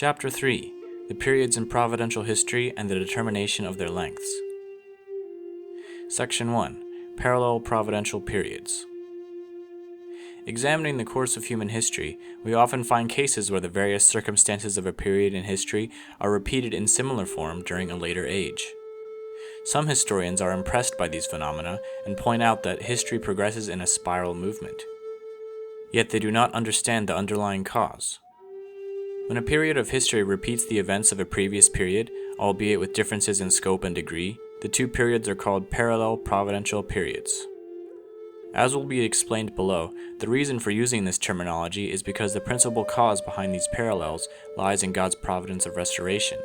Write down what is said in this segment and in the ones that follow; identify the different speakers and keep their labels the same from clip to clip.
Speaker 1: Chapter 3. The periods in providential history and the determination of their lengths. Section 1. Parallel providential periods. Examining the course of human history, we often find cases where the various circumstances of a period in history are repeated in similar form during a later age. Some historians are impressed by these phenomena and point out that history progresses in a spiral movement. Yet they do not understand the underlying cause. When a period of history repeats the events of a previous period, albeit with differences in scope and degree, the two periods are called parallel providential periods. As will be explained below, the reason for using this terminology is because the principal cause behind these parallels lies in God's providence of restoration.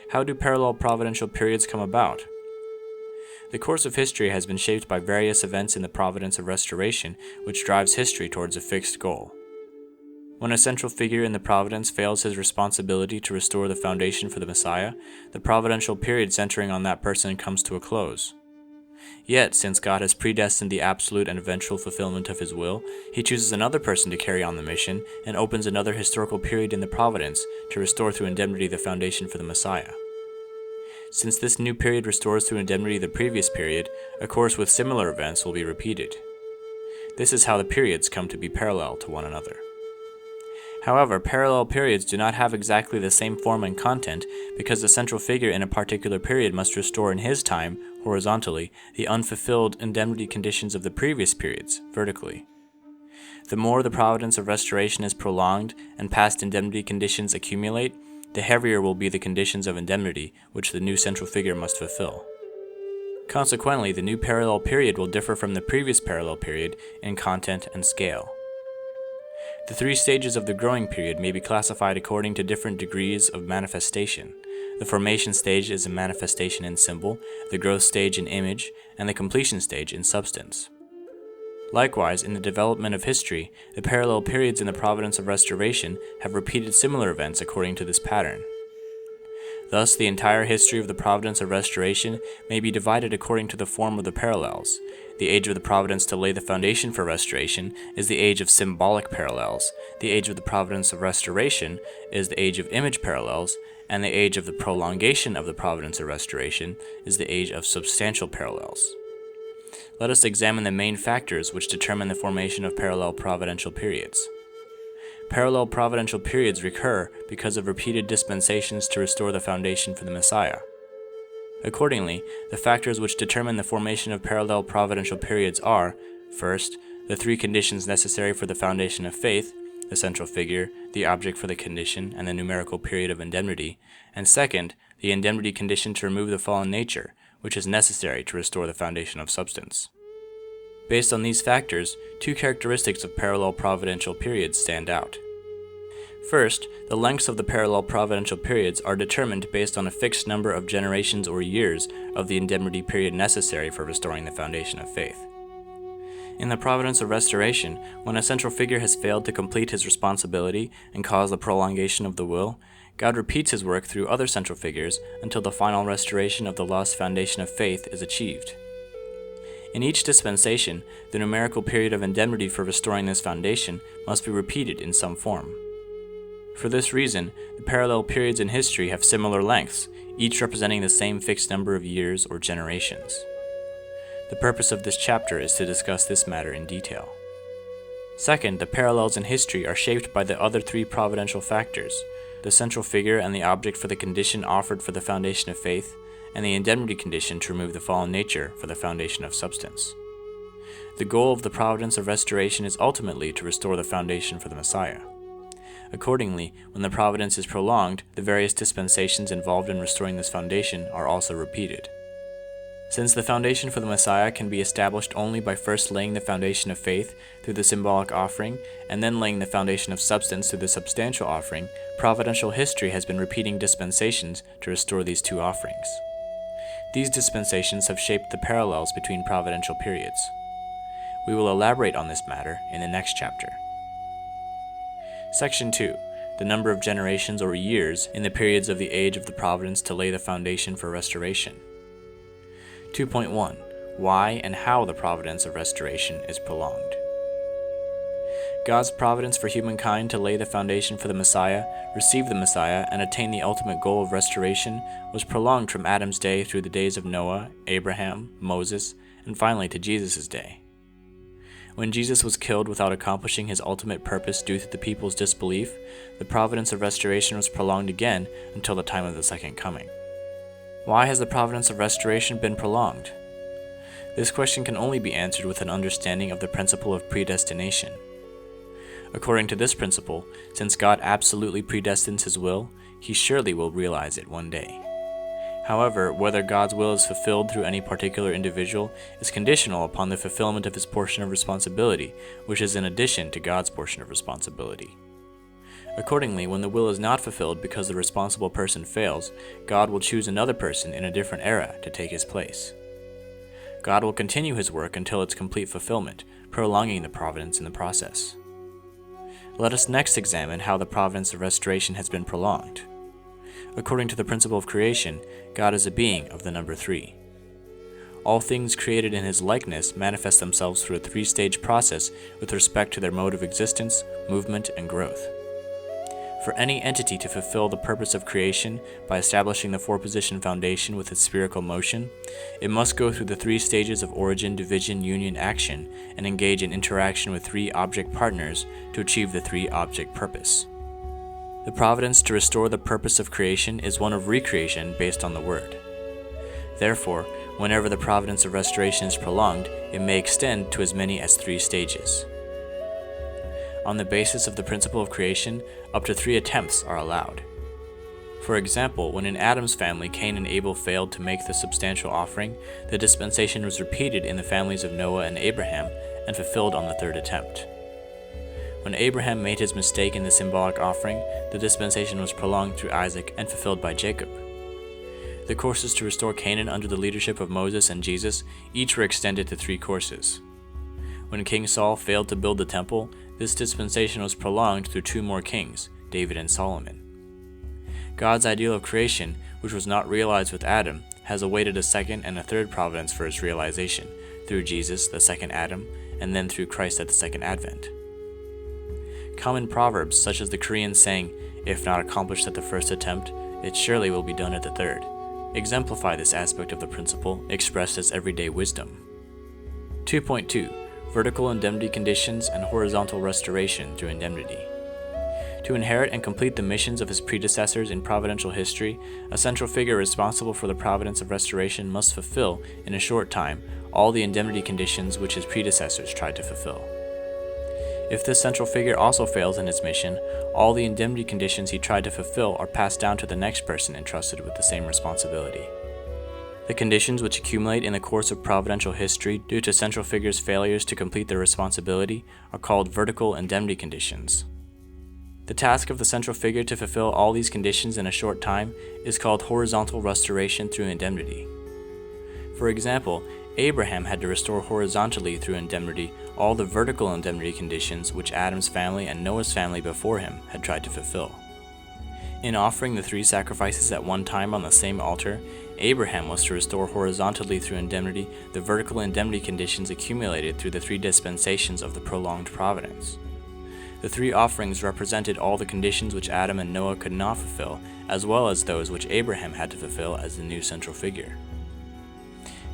Speaker 1: How do parallel providential periods come about? The course of history has been shaped by various events in the providence of restoration, which drives history towards a fixed goal. When a central figure in the providence fails his responsibility to restore the foundation for the Messiah, the providential period centering on that person comes to a close. Yet, since God has predestined the absolute and eventual fulfillment of His will, He chooses another person to carry on the mission and opens another historical period in the providence to restore through indemnity the foundation for the Messiah. Since this new period restores through indemnity the previous period, a course with similar events will be repeated. This is how the periods come to be parallel to one another. However, parallel periods do not have exactly the same form and content because the central figure in a particular period must restore in his time, horizontally, the unfulfilled indemnity conditions of the previous periods, vertically. The more the providence of restoration is prolonged and past indemnity conditions accumulate, the heavier will be the conditions of indemnity which the new central figure must fulfill. Consequently, the new parallel period will differ from the previous parallel period in content and scale. The three stages of the growing period may be classified according to different degrees of manifestation. The formation stage is a manifestation in symbol, the growth stage in image, and the completion stage in substance. Likewise, in the development of history, the parallel periods in the providence of restoration have repeated similar events according to this pattern. Thus, the entire history of the providence of restoration may be divided according to the form of the parallels. The age of the providence to lay the foundation for restoration is the age of symbolic parallels, the age of the providence of restoration is the age of image parallels, and the age of the prolongation of the providence of restoration is the age of substantial parallels. Let us examine the main factors which determine the formation of parallel providential periods. Parallel providential periods recur because of repeated dispensations to restore the foundation for the Messiah. Accordingly, the factors which determine the formation of parallel providential periods are, first, the three conditions necessary for the foundation of faith, the central figure, the object for the condition, and the numerical period of indemnity, and second, the indemnity condition to remove the fallen nature, which is necessary to restore the foundation of substance. Based on these factors, two characteristics of parallel providential periods stand out. First, the lengths of the parallel providential periods are determined based on a fixed number of generations or years of the indemnity period necessary for restoring the foundation of faith. In the providence of restoration, when a central figure has failed to complete his responsibility and cause the prolongation of the will, God repeats His work through other central figures until the final restoration of the lost foundation of faith is achieved. In each dispensation, the numerical period of indemnity for restoring this foundation must be repeated in some form. For this reason, the parallel periods in history have similar lengths, each representing the same fixed number of years or generations. The purpose of this chapter is to discuss this matter in detail. Second, the parallels in history are shaped by the other three providential factors, the central figure and the object for the condition offered for the foundation of faith, and the indemnity condition to remove the fallen nature for the foundation of substance. The goal of the providence of restoration is ultimately to restore the foundation for the Messiah. Accordingly, when the providence is prolonged, the various dispensations involved in restoring this foundation are also repeated. Since the foundation for the Messiah can be established only by first laying the foundation of faith through the symbolic offering, and then laying the foundation of substance through the substantial offering, providential history has been repeating dispensations to restore these two offerings. These dispensations have shaped the parallels between providential periods. We will elaborate on this matter in the next chapter. Section 2. The number of generations or years in the periods of the age of the providence to lay the foundation for restoration. 2.1. Why and how the providence of restoration is prolonged. God's providence for humankind to lay the foundation for the Messiah, receive the Messiah, and attain the ultimate goal of restoration was prolonged from Adam's day through the days of Noah, Abraham, Moses, and finally to Jesus' day. When Jesus was killed without accomplishing his ultimate purpose due to the people's disbelief, the providence of restoration was prolonged again until the time of the second coming. Why has the providence of restoration been prolonged? This question can only be answered with an understanding of the principle of predestination. According to this principle, since God absolutely predestines his will, he surely will realize it one day. However, whether God's will is fulfilled through any particular individual is conditional upon the fulfillment of his portion of responsibility, which is in addition to God's portion of responsibility. Accordingly, when the will is not fulfilled because the responsible person fails, God will choose another person in a different era to take his place. God will continue his work until its complete fulfillment, prolonging the providence in the process. Let us next examine how the providence of restoration has been prolonged. According to the principle of creation, God is a being of the number 3. All things created in his likeness manifest themselves through a 3-stage process with respect to their mode of existence, movement, and growth. For any entity to fulfill the purpose of creation by establishing the 4-position foundation with its spherical motion, it must go through the 3 stages of origin, division, union, action, and engage in interaction with 3 object partners to achieve the 3-object purpose. The providence to restore the purpose of creation is one of recreation based on the Word. Therefore, whenever the providence of restoration is prolonged, it may extend to as many as 3 stages. On the basis of the principle of creation, up to 3 attempts are allowed. For example, when in Adam's family Cain and Abel failed to make the substantial offering, the dispensation was repeated in the families of Noah and Abraham and fulfilled on the 3rd attempt. When Abraham made his mistake in the symbolic offering, the dispensation was prolonged through Isaac and fulfilled by Jacob. The courses to restore Canaan under the leadership of Moses and Jesus each were extended to 3 courses. When King Saul failed to build the temple, this dispensation was prolonged through 2 more kings, David and Solomon. God's ideal of creation, which was not realized with Adam, has awaited a 2nd and a 3rd providence for its realization, through Jesus, the 2nd Adam, and then through Christ at the 2nd Advent. Common proverbs, such as the Korean saying, "If not accomplished at the 1st attempt, it surely will be done at the 3rd," exemplify this aspect of the principle expressed as everyday wisdom. 2.2. Vertical indemnity conditions and horizontal restoration through indemnity. To inherit and complete the missions of his predecessors in providential history, a central figure responsible for the providence of restoration must fulfill, in a short time, all the indemnity conditions which his predecessors tried to fulfill. If this central figure also fails in his mission, all the indemnity conditions he tried to fulfill are passed down to the next person entrusted with the same responsibility. The conditions which accumulate in the course of providential history due to central figures' failures to complete their responsibility are called vertical indemnity conditions. The task of the central figure to fulfill all these conditions in a short time is called horizontal restoration through indemnity. For example, Abraham had to restore horizontally through indemnity all the vertical indemnity conditions which Adam's family and Noah's family before him had tried to fulfill. In offering the 3 sacrifices at one time on the same altar, Abraham was to restore horizontally through indemnity the vertical indemnity conditions accumulated through the 3 dispensations of the prolonged providence. The 3 offerings represented all the conditions which Adam and Noah could not fulfill, as well as those which Abraham had to fulfill as the new central figure.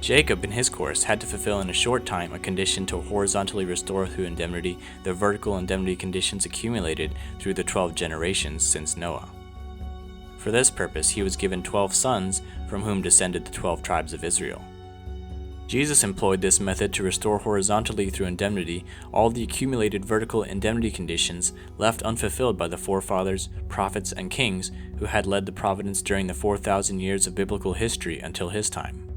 Speaker 1: Jacob, in his course, had to fulfill in a short time a condition to horizontally restore through indemnity the vertical indemnity conditions accumulated through the 12 generations since Noah. For this purpose, he was given 12 sons, from whom descended the 12 tribes of Israel. Jesus employed this method to restore horizontally through indemnity all the accumulated vertical indemnity conditions left unfulfilled by the forefathers, prophets, and kings who had led the providence during the 4,000 years of biblical history until his time.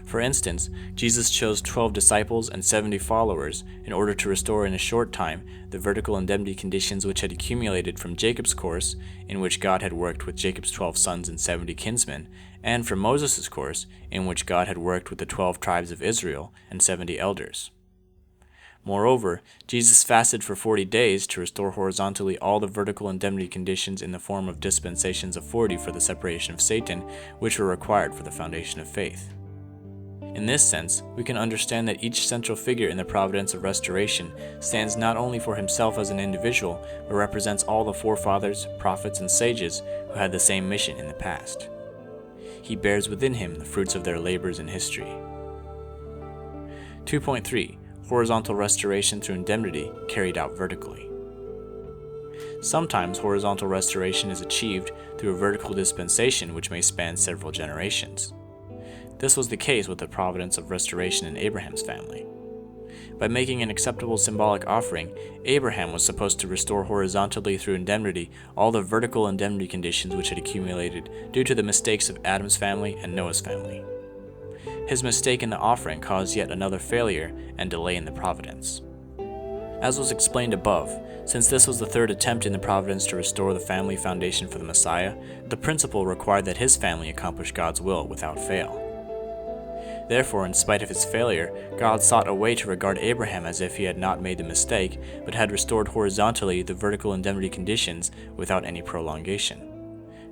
Speaker 1: For instance, Jesus chose 12 disciples and 70 followers in order to restore in a short time the vertical indemnity conditions which had accumulated from Jacob's course, in which God had worked with Jacob's 12 sons and 70 kinsmen, and from Moses' course, in which God had worked with the 12 tribes of Israel and 70 elders. Moreover, Jesus fasted for 40 days to restore horizontally all the vertical indemnity conditions in the form of dispensations of 40 for the separation of Satan, which were required for the foundation of faith. In this sense, we can understand that each central figure in the providence of restoration stands not only for himself as an individual, but represents all the forefathers, prophets, and sages who had the same mission in the past. He bears within him the fruits of their labors in history. 2.3. Horizontal restoration through indemnity carried out vertically. Sometimes horizontal restoration is achieved through a vertical dispensation which may span several generations. This was the case with the providence of restoration in Abraham's family. By making an acceptable symbolic offering, Abraham was supposed to restore horizontally through indemnity all the vertical indemnity conditions which had accumulated due to the mistakes of Adam's family and Noah's family. His mistake in the offering caused yet another failure and delay in the providence. As was explained above, since this was the third attempt in the providence to restore the family foundation for the Messiah, the principle required that his family accomplish God's will without fail. Therefore, in spite of his failure, God sought a way to regard Abraham as if he had not made the mistake, but had restored horizontally the vertical indemnity conditions without any prolongation.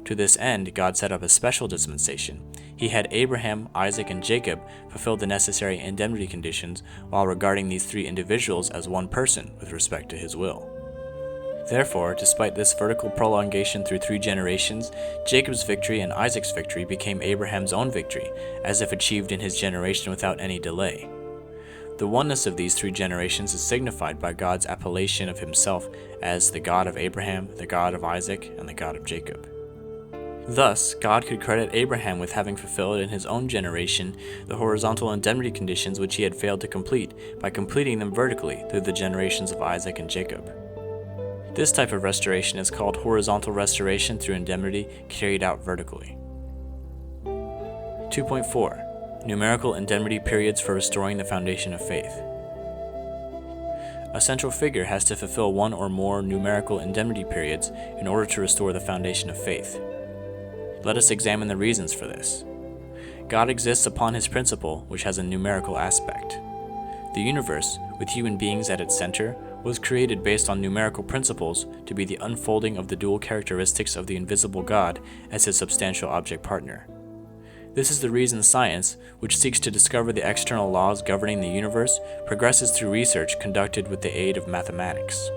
Speaker 1: To this end, God set up a special dispensation. He had Abraham, Isaac, and Jacob fulfill the necessary indemnity conditions while regarding these three individuals as one person with respect to his will. Therefore, despite this vertical prolongation through 3 generations, Jacob's victory and Isaac's victory became Abraham's own victory, as if achieved in his generation without any delay. The oneness of these 3 generations is signified by God's appellation of himself as the God of Abraham, the God of Isaac, and the God of Jacob. Thus, God could credit Abraham with having fulfilled in his own generation the horizontal indemnity conditions which he had failed to complete by completing them vertically through the generations of Isaac and Jacob. This type of restoration is called horizontal restoration through indemnity carried out vertically. 2.4. Numerical indemnity periods for restoring the foundation of faith. A central figure has to fulfill one or more numerical indemnity periods in order to restore the foundation of faith. Let us examine the reasons for this. God exists upon his principle, which has a numerical aspect. The universe, with human beings at its center, was created based on numerical principles to be the unfolding of the dual characteristics of the invisible God as his substantial object partner. This is the reason science, which seeks to discover the external laws governing the universe, progresses through research conducted with the aid of mathematics.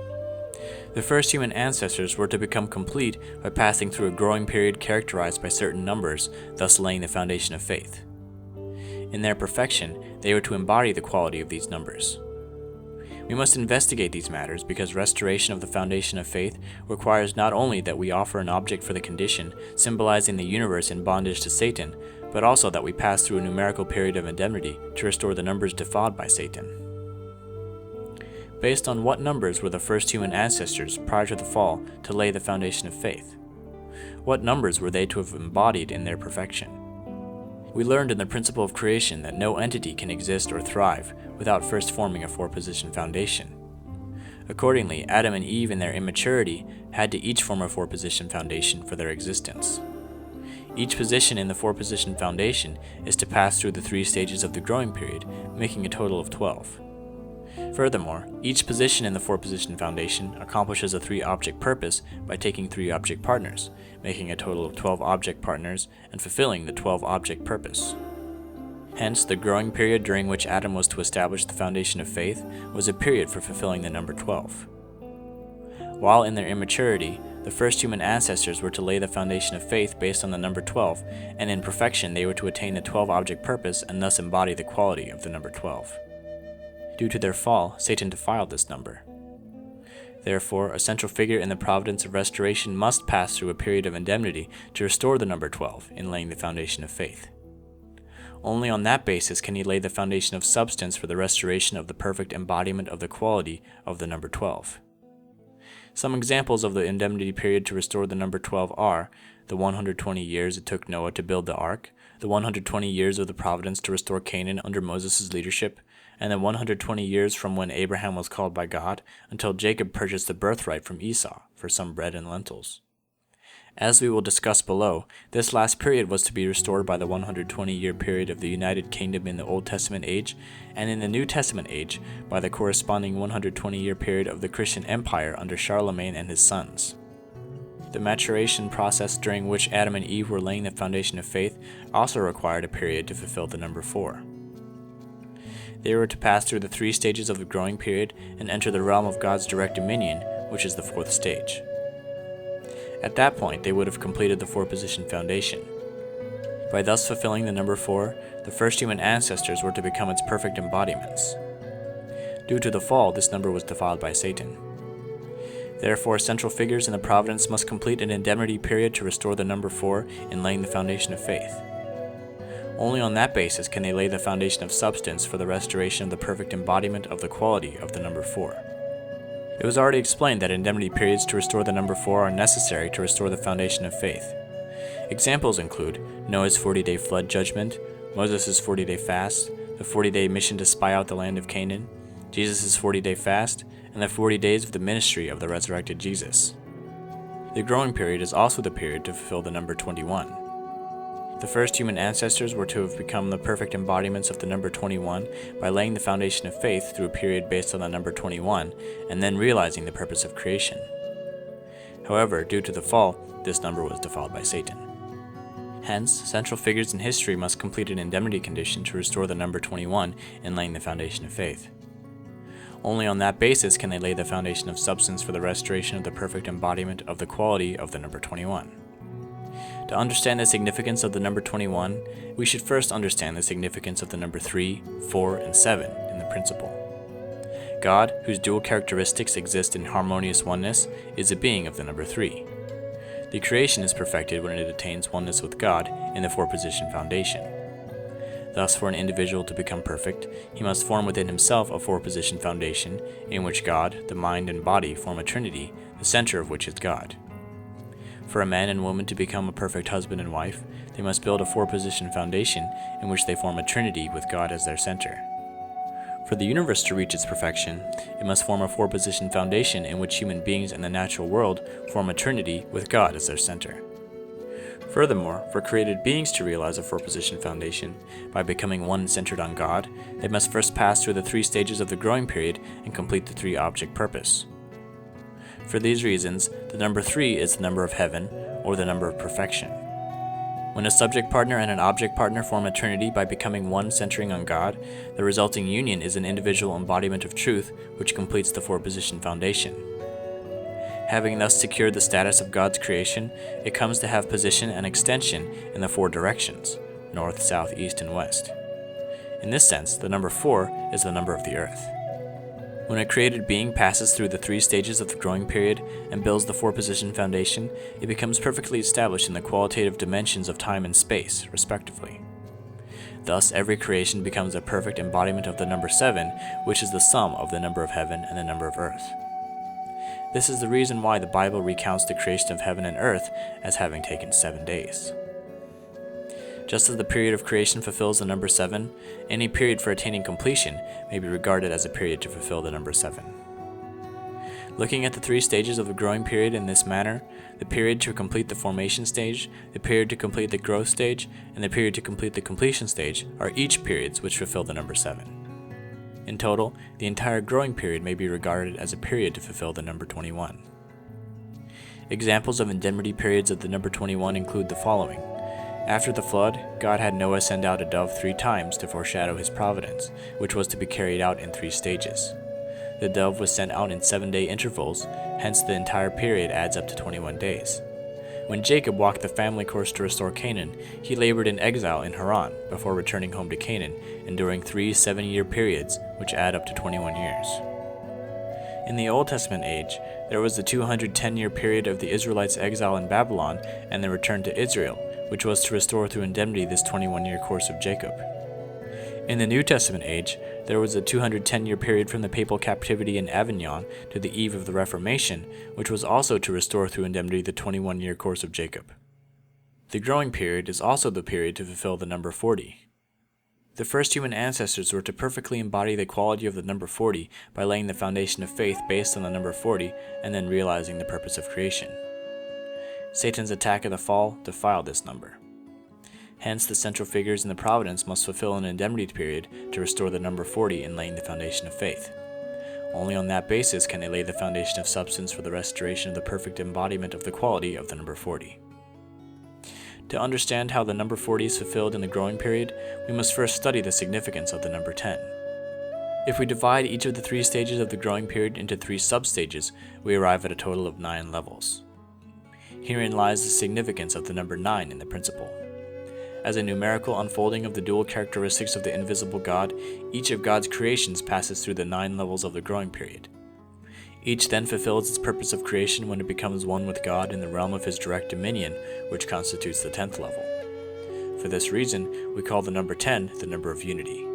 Speaker 1: The first human ancestors were to become complete by passing through a growing period characterized by certain numbers, thus laying the foundation of faith. In their perfection, they were to embody the quality of these numbers. We must investigate these matters because restoration of the foundation of faith requires not only that we offer an object for the condition, symbolizing the universe in bondage to Satan, but also that we pass through a numerical period of indemnity to restore the numbers defiled by Satan. Based on what numbers were the first human ancestors prior to the fall to lay the foundation of faith? What numbers were they to have embodied in their perfection? We learned in the principle of creation that no entity can exist or thrive without first forming a 4-position foundation. Accordingly, Adam and Eve in their immaturity had to each form a 4-position foundation for their existence. Each position in the 4-position foundation is to pass through the 3 stages of the growing period, making a total of 12. Furthermore, each position in the 4-position foundation accomplishes a 3-object purpose by taking 3 object partners, making a total of 12 object partners and fulfilling the 12-object purpose. Hence, the growing period during which Adam was to establish the foundation of faith was a period for fulfilling the number 12. While in their immaturity, the first human ancestors were to lay the foundation of faith based on the number 12, and in perfection they were to attain the 12-object purpose and thus embody the quality of the number 12. Due to their fall, Satan defiled this number. Therefore, a central figure in the providence of restoration must pass through a period of indemnity to restore the number 12 in laying the foundation of faith. Only on that basis can he lay the foundation of substance for the restoration of the perfect embodiment of the quality of the number 12. Some examples of the indemnity period to restore the number 12 are the 120 years it took Noah to build the ark, the 120 years of the providence to restore Canaan under Moses' leadership, and the 120 years from when Abraham was called by God until Jacob purchased the birthright from Esau for some bread and lentils. As we will discuss below, this last period was to be restored by the 120-year period of the United Kingdom in the Old Testament age, and in the New Testament age by the corresponding 120-year period of the Christian Empire under Charlemagne and his sons. The maturation process during which Adam and Eve were laying the foundation of faith also required a period to fulfill the number 4. they were to pass through the 3 stages of the growing period and enter the realm of God's direct dominion, which is the 4th stage. At that point, they would have completed the 4-position foundation. By thus fulfilling the number 4, the first human ancestors were to become its perfect embodiments. Due to the fall, this number was defiled by Satan. Therefore, central figures in the providence must complete an indemnity period to restore the number 4 in laying the foundation of faith. Only on that basis can they lay the foundation of substance for the restoration of the perfect embodiment of the quality of the number 4. It was already explained that indemnity periods to restore the number 4 are necessary to restore the foundation of faith. Examples include Noah's 40-day flood judgment, Moses' 40-day fast, the 40-day mission to spy out the land of Canaan, Jesus' 40-day fast, and the 40 days of the ministry of the resurrected Jesus. The growing period is also the period to fulfill the number 21. The first human ancestors were to have become the perfect embodiments of the number 21 by laying the foundation of faith through a period based on the number 21, and then realizing the purpose of creation. However, due to the fall, this number was defiled by Satan. Hence, central figures in history must complete an indemnity condition to restore the number 21 in laying the foundation of faith. Only on that basis can they lay the foundation of substance for the restoration of the perfect embodiment of the quality of the number 21. To understand the significance of the number 21, we should first understand the significance of the number 3, 4, and 7 in the principle. God, whose dual characteristics exist in harmonious oneness, is a being of the number 3. The creation is perfected when it attains oneness with God in the 4-position foundation. Thus, for an individual to become perfect, he must form within himself a 4-position foundation in which God, the mind, and body form a trinity, the center of which is God. For a man and woman to become a perfect husband and wife, they must build a 4-position foundation in which they form a trinity with God as their center. For the universe to reach its perfection, it must form a 4-position foundation in which human beings and the natural world form a trinity with God as their center. Furthermore, for created beings to realize a 4-position foundation, by becoming one centered on God, they must first pass through the 3 stages of the growing period and complete the 3-object purpose. For these reasons, the number 3 is the number of heaven, or the number of perfection. When a subject partner and an object partner form a trinity by becoming one centering on God, the resulting union is an individual embodiment of truth which completes the 4-position foundation. Having thus secured the status of God's creation, it comes to have position and extension in the 4 directions, north, south, east, and west. In this sense, the number 4 is the number of the earth. When a created being passes through the 3 stages of the growing period and builds the 4-position foundation, it becomes perfectly established in the qualitative dimensions of time and space, respectively. Thus, every creation becomes a perfect embodiment of the number 7, which is the sum of the number of heaven and the number of earth. This is the reason why the Bible recounts the creation of heaven and earth as having taken 7 days. Just as the period of creation fulfills the number 7, any period for attaining completion may be regarded as a period to fulfill the number 7. Looking at the 3 stages of the growing period in this manner, the period to complete the formation stage, the period to complete the growth stage, and the period to complete the completion stage are each periods which fulfill the number 7. In total, the entire growing period may be regarded as a period to fulfill the number 21. Examples of indemnity periods of the number 21 include the following. After the flood, God had Noah send out a dove 3 times to foreshadow his providence, which was to be carried out in 3 stages. The dove was sent out in 7-day intervals, hence the entire period adds up to 21 days. When Jacob walked the family course to restore Canaan, he labored in exile in Haran before returning home to Canaan, enduring 3 7-year periods, which add up to 21 years. In the Old Testament age, there was the 210-year period of the Israelites' exile in Babylon and their return to Israel, which was to restore through indemnity this 21-year course of Jacob. In the New Testament age, there was a 210-year period from the papal captivity in Avignon to the eve of the Reformation, which was also to restore through indemnity the 21-year course of Jacob. The growing period is also the period to fulfill the number 40. The first human ancestors were to perfectly embody the quality of the number 40 by laying the foundation of faith based on the number 40 and then realizing the purpose of creation. Satan's attack of the fall defiled this number. Hence, the central figures in the providence must fulfill an indemnity period to restore the number 40 in laying the foundation of faith. Only on that basis can they lay the foundation of substance for the restoration of the perfect embodiment of the quality of the number 40. To understand how the number 40 is fulfilled in the growing period, we must first study the significance of the number 10. If we divide each of the 3 stages of the growing period into 3 substages, we arrive at a total of 9 levels. Herein lies the significance of the number 9 in the principle. As a numerical unfolding of the dual characteristics of the invisible God, each of God's creations passes through the 9 levels of the growing period. Each then fulfills its purpose of creation when it becomes one with God in the realm of his direct dominion, which constitutes the 10th level. For this reason, we call the number 10 the number of unity.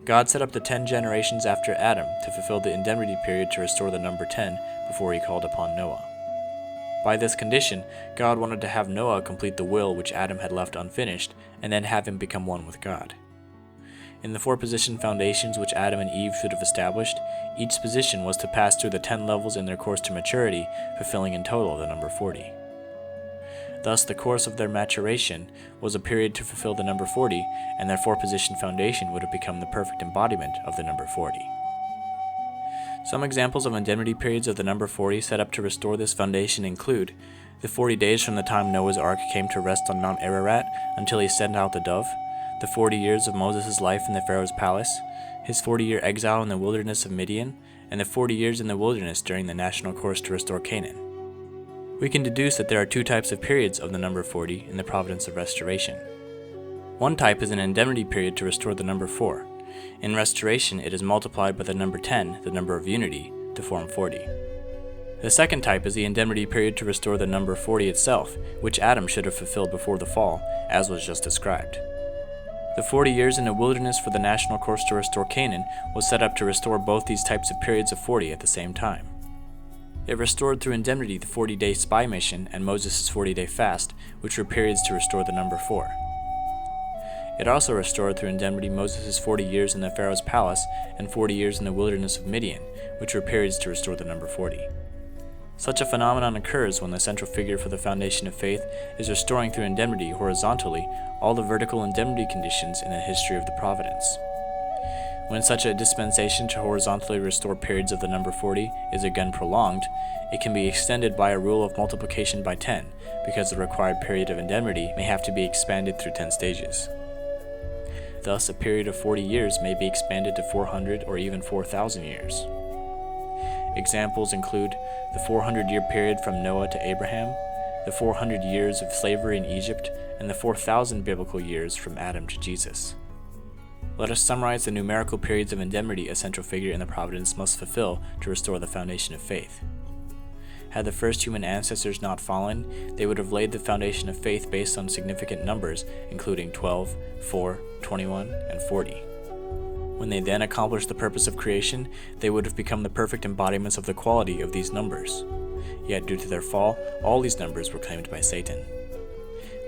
Speaker 1: God set up the 10 generations after Adam to fulfill the indemnity period to restore the number 10 before he called upon Noah. By this condition, God wanted to have Noah complete the will which Adam had left unfinished, and then have him become one with God. In the 4 position foundations which Adam and Eve should have established, each position was to pass through the 10 levels in their course to maturity, fulfilling in total the number 40. Thus, the course of their maturation was a period to fulfill the number 40, and their 4 position foundation would have become the perfect embodiment of the number 40. Some examples of indemnity periods of the number 40 set up to restore this foundation include the 40 days from the time Noah's ark came to rest on Mount Ararat until he sent out the dove, the 40 years of Moses' life in the Pharaoh's palace, his 40-year exile in the wilderness of Midian, and the 40 years in the wilderness during the national course to restore Canaan. We can deduce that there are 2 types of periods of the number 40 in the providence of restoration. One type is an indemnity period to restore the number 4. In restoration, it is multiplied by the number 10, the number of unity, to form 40. The second type is the indemnity period to restore the number 40 itself, which Adam should have fulfilled before the fall, as was just described. The 40 years in the wilderness for the national course to restore Canaan was set up to restore both these types of periods of 40 at the same time. It restored through indemnity the 40-day spy mission and Moses' 40-day fast, which were periods to restore the number 4. It also restored through indemnity Moses' 40 years in the Pharaoh's palace and 40 years in the wilderness of Midian, which were periods to restore the number 40. Such a phenomenon occurs when the central figure for the foundation of faith is restoring through indemnity horizontally all the vertical indemnity conditions in the history of the providence. When such a dispensation to horizontally restore periods of the number 40 is again prolonged, it can be extended by a rule of multiplication by 10, because the required period of indemnity may have to be expanded through 10 stages. Thus, a period of 40 years may be expanded to 400 or even 4,000 years. Examples include the 400-year period from Noah to Abraham, the 400 years of slavery in Egypt, and the 4,000 biblical years from Adam to Jesus. Let us summarize the numerical periods of indemnity a central figure in the providence must fulfill to restore the foundation of faith. Had the first human ancestors not fallen, they would have laid the foundation of faith based on significant numbers, including 12, 4, 21, and 40. When they then accomplished the purpose of creation, they would have become the perfect embodiments of the quality of these numbers. Yet due to their fall, all these numbers were claimed by Satan.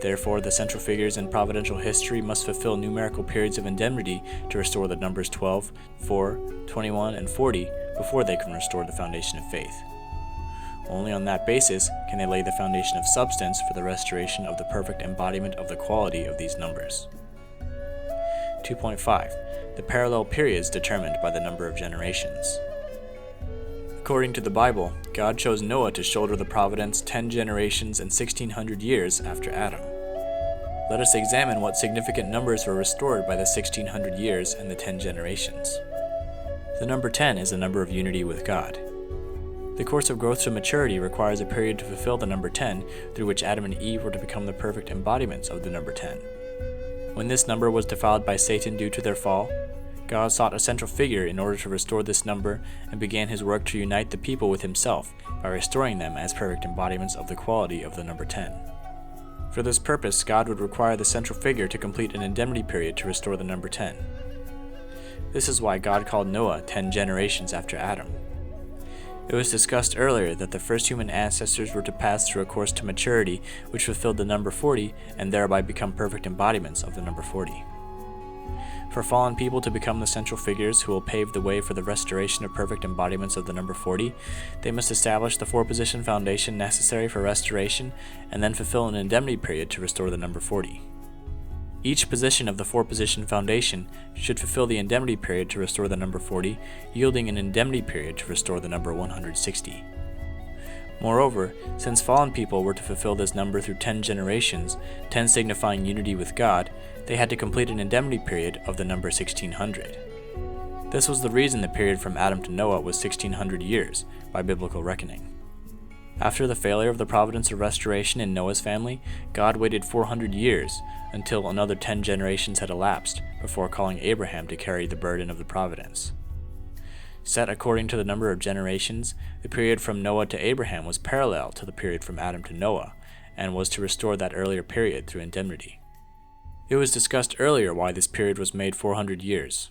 Speaker 1: Therefore, the central figures in providential history must fulfill numerical periods of indemnity to restore the numbers 12, 4, 21, and 40 before they can restore the foundation of faith. Only on that basis can they lay the foundation of substance for the restoration of the perfect embodiment of the quality of these numbers. 2.5. The parallel periods determined by the number of generations. According to the Bible, God chose Noah to shoulder the providence 10 generations and 1,600 years after Adam. Let us examine what significant numbers were restored by the 1,600 years and the 10 generations. The number 10 is the number of unity with God. The course of growth to maturity requires a period to fulfill the number 10, through which Adam and Eve were to become the perfect embodiments of the number 10. When this number was defiled by Satan due to their fall, God sought a central figure in order to restore this number and began his work to unite the people with himself by restoring them as perfect embodiments of the quality of the number 10. For this purpose, God would require the central figure to complete an indemnity period to restore the number 10. This is why God called Noah 10 generations after Adam. It was discussed earlier that the first human ancestors were to pass through a course to maturity which fulfilled the number 40 and thereby become perfect embodiments of the number 40. For fallen people to become the central figures who will pave the way for the restoration of perfect embodiments of the number 40, they must establish the 4-position foundation necessary for restoration and then fulfill an indemnity period to restore the number 40. Each position of the 4-position foundation should fulfill the indemnity period to restore the number 40, yielding an indemnity period to restore the number 160. Moreover, since fallen people were to fulfill this number through 10 generations, 10 signifying unity with God, they had to complete an indemnity period of the number 1,600. This was the reason the period from Adam to Noah was 1600 years, by biblical reckoning. After the failure of the providence of restoration in Noah's family, God waited 400 years until another 10 generations had elapsed before calling Abraham to carry the burden of the providence. Set according to the number of generations, the period from Noah to Abraham was parallel to the period from Adam to Noah, and was to restore that earlier period through indemnity. It was discussed earlier why this period was made 400 years.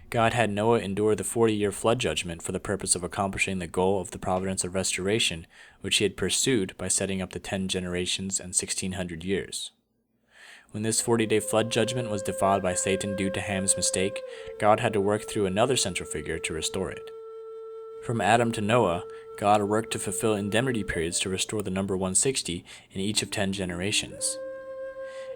Speaker 1: God had Noah endure the 40-year flood judgment for the purpose of accomplishing the goal of the providence of restoration, which he had pursued by setting up the 10 generations and 1600 years. When this 40-day flood judgment was defiled by Satan due to Ham's mistake, God had to work through another central figure to restore it. From Adam to Noah, God worked to fulfill indemnity periods to restore the number 160 in each of 10 generations.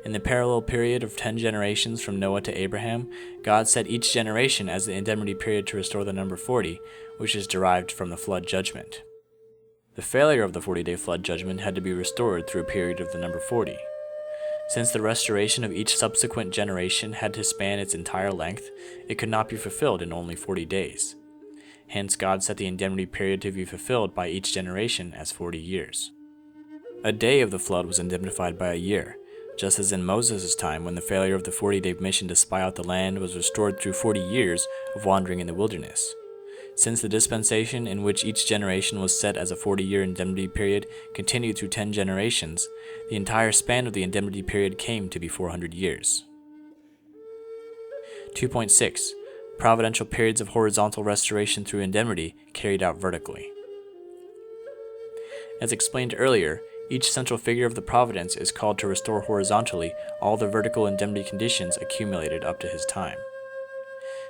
Speaker 1: In the parallel period of 10 generations from Noah to Abraham, God set each generation as the indemnity period to restore the number 40, which is derived from the flood judgment. The failure of the 40-day flood judgment had to be restored through a period of the number 40. Since the restoration of each subsequent generation had to span its entire length, it could not be fulfilled in only 40 days. Hence, God set the indemnity period to be fulfilled by each generation as 40 years. A day of the flood was indemnified by a year, just as in Moses' time when the failure of the 40-day mission to spy out the land was restored through 40 years of wandering in the wilderness. Since the dispensation in which each generation was set as a 40-year indemnity period continued through 10 generations, the entire span of the indemnity period came to be 400 years. 2.6. Providential periods of horizontal restoration through indemnity carried out vertically. As explained earlier, each central figure of the providence is called to restore horizontally all the vertical indemnity conditions accumulated up to his time.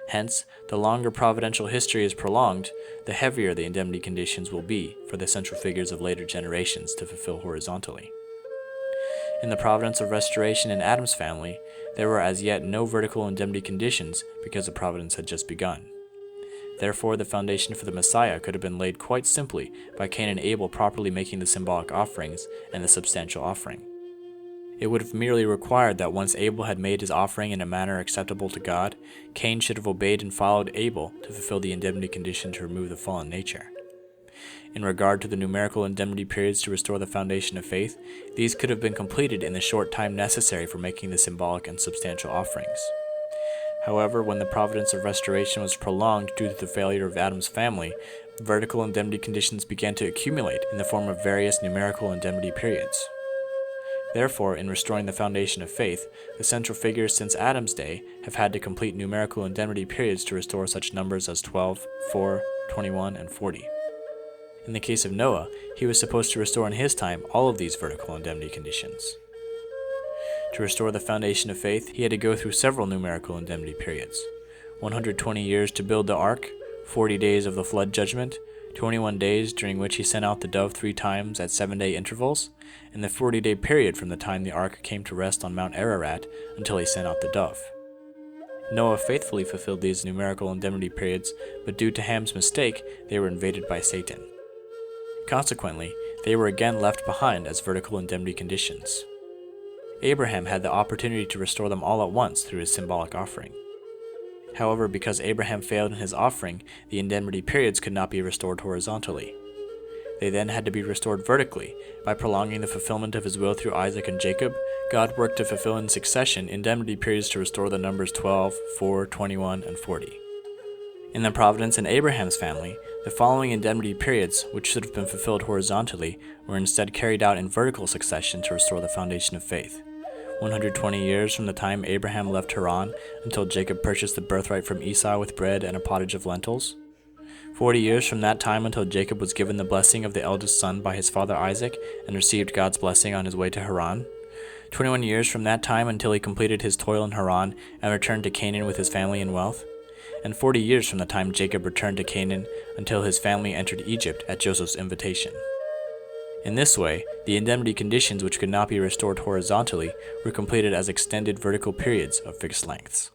Speaker 1: Hence, the longer providential history is prolonged, the heavier the indemnity conditions will be for the central figures of later generations to fulfill horizontally. In the providence of restoration in Adam's family, there were as yet no vertical indemnity conditions because the providence had just begun. Therefore, the foundation for the Messiah could have been laid quite simply by Cain and Abel properly making the symbolic offerings and the substantial offering. It would have merely required that once Abel had made his offering in a manner acceptable to God, Cain should have obeyed and followed Abel to fulfill the indemnity condition to remove the fallen nature. In regard to the numerical indemnity periods to restore the foundation of faith, these could have been completed in the short time necessary for making the symbolic and substantial offerings. However, when the providence of restoration was prolonged due to the failure of Adam's family, vertical indemnity conditions began to accumulate in the form of various numerical indemnity periods. Therefore, in restoring the foundation of faith, the central figures since Adam's day have had to complete numerical indemnity periods to restore such numbers as 12, 4, 21, and 40. In the case of Noah, he was supposed to restore in his time all of these vertical indemnity conditions. To restore the foundation of faith, he had to go through several numerical indemnity periods: 120 years to build the ark, 40 days of the flood judgment, 21 days during which he sent out the dove 3 times at 7-day intervals, and the 40-day period from the time the ark came to rest on Mount Ararat until he sent out the dove. Noah faithfully fulfilled these numerical indemnity periods, but due to Ham's mistake, they were invaded by Satan. Consequently, they were again left behind as vertical indemnity conditions. Abraham had the opportunity to restore them all at once through his symbolic offering. However, because Abraham failed in his offering, the indemnity periods could not be restored horizontally. They then had to be restored vertically. By prolonging the fulfillment of his will through Isaac and Jacob, God worked to fulfill in succession indemnity periods to restore the numbers 12, 4, 21, and 40. In the providence in Abraham's family, the following indemnity periods, which should have been fulfilled horizontally, were instead carried out in vertical succession to restore the foundation of faith: 120 years from the time Abraham left Haran until Jacob purchased the birthright from Esau with bread and a pottage of lentils; 40 years from that time until Jacob was given the blessing of the eldest son by his father Isaac and received God's blessing on his way to Haran; 21 years from that time until he completed his toil in Haran and returned to Canaan with his family and wealth; and 40 years from the time Jacob returned to Canaan until his family entered Egypt at Joseph's invitation. In this way, the indemnity conditions which could not be restored horizontally were completed as extended vertical periods of fixed lengths.